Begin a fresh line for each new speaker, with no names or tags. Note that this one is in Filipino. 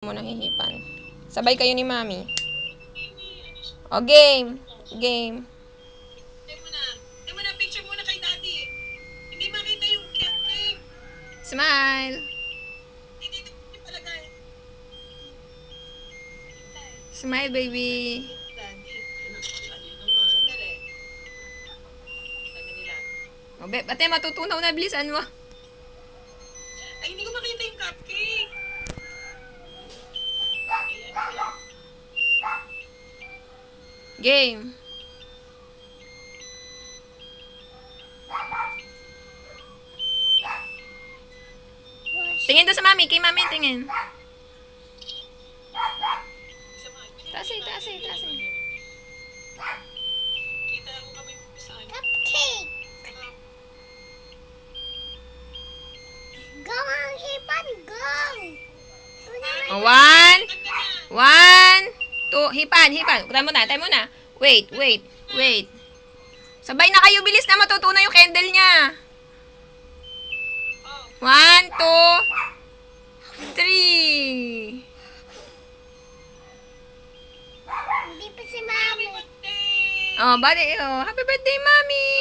Mo nahihipan. Sabay kayo ni Mami. O, game. Game.
Hindi mo na picture muna kay Daddy. Hindi makita yung cake.
Smile.
Dito palagay.
Smile, baby.
Daddy. Ayun na nga. Sandali. Sandali lang.
O, bate, matutunaw na. Bilisan mo.
Ay, hindi ko makita yung cupcake.
Game. Tingin doon sa Mami. Kay Mami tingin. Taas eh.
Kita ko kami saan.
Cupcake! Go on, Hipan, go!
O, 1, 2, hipan. Tayo muna. Wait. Sabay na kayo, bilis na matutunaw yung candle niya. 1, 2, 3.
Hindi pa si Mami.
Oh, bali. Oh, happy birthday, Mami.